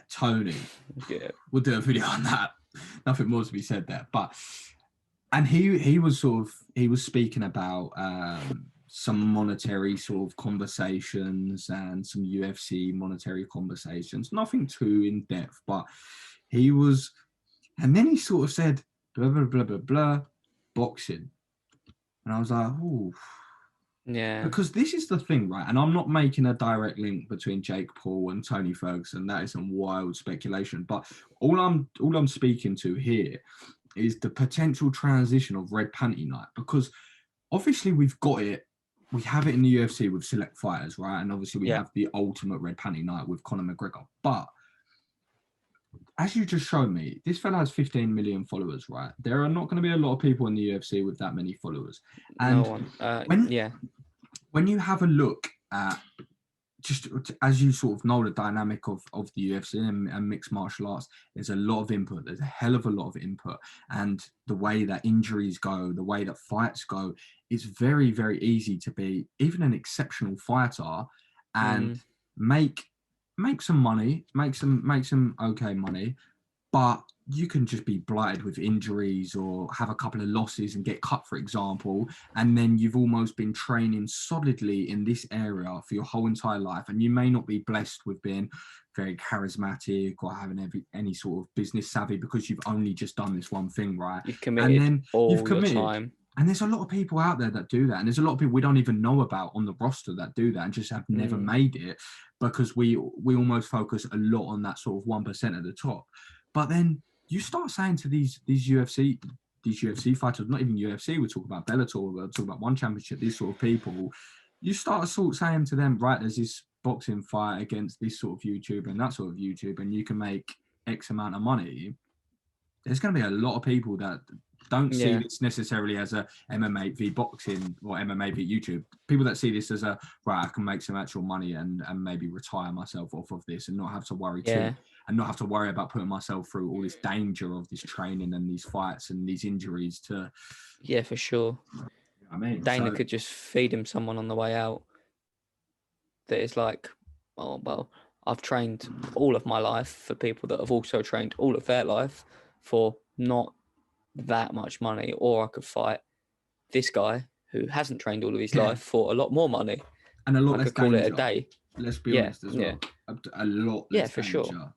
Tony. Yeah. We'll do a video on that. Nothing more to be said there. But, and he was speaking about some monetary sort of conversations and some UFC monetary conversations. Nothing too in depth, but and then he sort of said, blah, blah, blah, blah, blah, boxing. And I was like, ooh. Yeah. Because this is the thing, right? And I'm not making a direct link between Jake Paul and Tony Ferguson. That is some wild speculation. But all I'm speaking to here is the potential transition of Red Panty Night. Because obviously we have it in the UFC with select fighters, right? And obviously we have the ultimate Red Panty Night with Conor McGregor. But as you just showed me, this fella has 15 million followers, right? There are not going to be a lot of people in the UFC with that many followers. And no one. When you have a look at, just as you sort of know the dynamic of the UFC and mixed martial arts, there's a lot of input. There's a hell of a lot of input. And the way that injuries go, the way that fights go, it's very, very easy to be even an exceptional fighter and make some money, make some okay money, but you can just be blighted with injuries or have a couple of losses and get cut, for example, and then you've almost been training solidly in this area for your whole entire life, and you may not be blessed with being very charismatic or having any sort of business savvy because you've only just done this one thing, right? You've committed your time. And there's a lot of people out there that do that. And there's a lot of people we don't even know about on the roster that do that and just have never made it because we almost focus a lot on that sort of 1% at the top. But then you start saying to these UFC fighters, not even UFC, we talk about Bellator, we talk about One Championship, these sort of people, you start saying to them, right, there's this boxing fight against this sort of YouTuber and that sort of YouTube, and you can make X amount of money. There's going to be a lot of people that don't see this necessarily as a MMA v boxing or MMA v YouTube. People that see this as a, right, I can make some actual money and maybe retire myself off of this and not have to worry too, and not have to worry about putting myself through all this danger of this training and these fights and these injuries to... Yeah, for sure. I mean, Dana could just feed him someone on the way out that is like, oh, well, I've trained all of my life for people that have also trained all of their life for not that much money, or I could fight this guy who hasn't trained all of his life for a lot more money, and a lot less danger. Call it a day. Let's be honest as well. A lot less danger. Sure.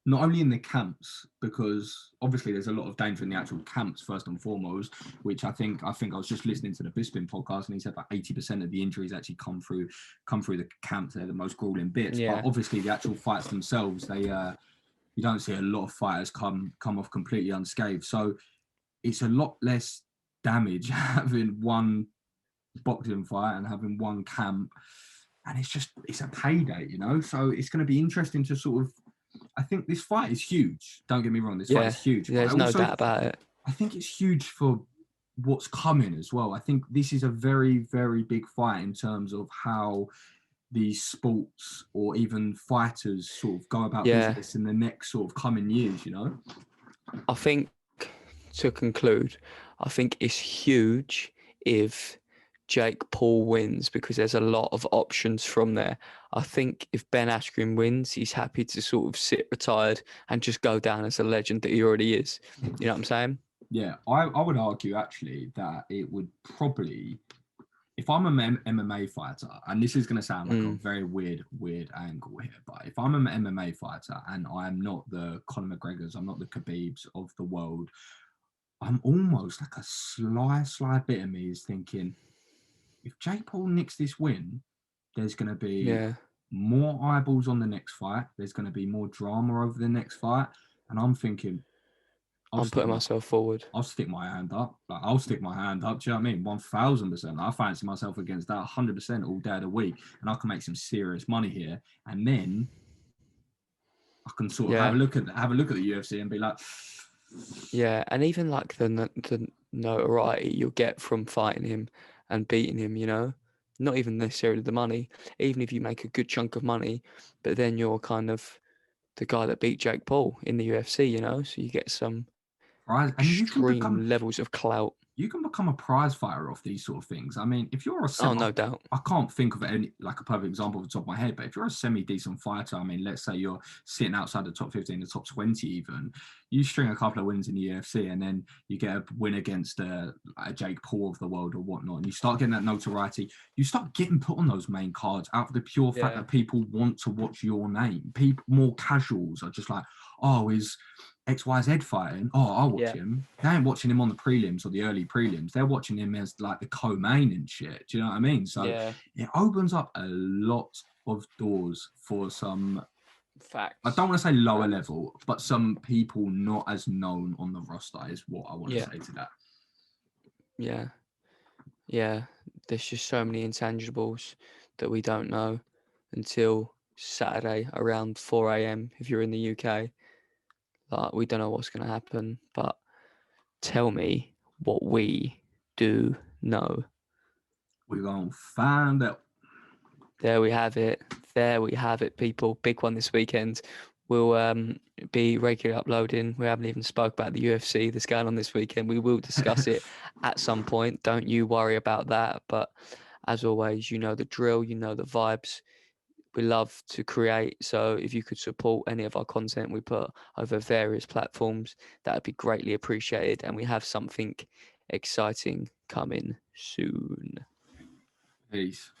Not only in the camps, because obviously there's a lot of danger in the actual camps first and foremost, which I think I was just listening to the Bisping podcast and he said like 80% of the injuries actually come through the camps. They're the most grueling bits. But obviously the actual fights themselves, they you don't see a lot of fighters come off completely unscathed. So it's a lot less damage having one boxing fight and having one camp, and it's a payday, you know. So it's going to be interesting to sort of. I think this fight is huge. Don't get me wrong, this fight is huge. There's no doubt about it. I think it's huge for what's coming as well. I think this is a very, very big fight in terms of how these sports or even fighters sort of go about Yeah, business in the next sort of coming years, you know? I think to conclude, I think it's huge if Jake Paul wins because there's a lot of options from there. I think if Ben Askren wins, he's happy to sort of sit retired and just go down as a legend that he already is. You know what I'm saying? Yeah, I would argue actually that it would probably, if I'm an MMA fighter, and this is going to sound like a very weird angle here, but if I'm an MMA fighter and I'm not the Conor McGregors, I'm not the Khabibs of the world, I'm almost like a sly bit of me is thinking, if Jake Paul nicks this win, there's going to be Yeah. more eyeballs on the next fight. There's going to be more drama over the next fight. And I'm thinking, I'll I'm stick putting my myself forward. I'll stick my hand up. Like I'll stick my hand up. Do you know what I mean? 1000%. I fancy myself against that 100% all day of the week, and I can make some serious money here. And then I can sort of Yeah. have a look at the UFC and be like, Yeah. And even like the notoriety you'll get from fighting him and beating him, you know, not even necessarily the money, even if you make a good chunk of money, but then you're kind of the guy that beat Jake Paul in the UFC, you know, so you get some prize, and extreme levels of clout. you can become a prize fighter off these sort of things. I mean, if you're a Oh, no doubt. I can't think of any like a perfect example off the top of my head, but if you're a semi-decent fighter, I mean, let's say you're sitting outside the top 15, the top 20 even, you string a couple of wins in the UFC and then you get a win against a Jake Paul of the world or whatnot, and you start getting that notoriety, you start getting put on those main cards out of the pure fact that people want to watch your name. People, more casuals are just like, oh, is XYZ fighting? Oh, I'll watch him. They ain't watching him on the prelims or the early prelims. They're watching him as like the co-main and shit. Do you know what I mean? So it opens up a lot of doors for some Facts. I don't want to say lower level, but some people not as known on the roster is what I want to say to that. Yeah. Yeah. There's just so many intangibles that we don't know until Saturday around 4 a.m. if you're in the UK. Like, we don't know what's going to happen, but tell me what we do know. We're going to find out. There we have it. There we have it, people. Big one this weekend. We'll be regularly uploading. We haven't even spoke about the UFC that's going on this weekend. We will discuss it at some point. Don't you worry about that. But as always, you know the drill. You know the vibes. We love to create. So if you could support any of our content we put over various platforms, that would be greatly appreciated. And we have something exciting coming soon. Peace.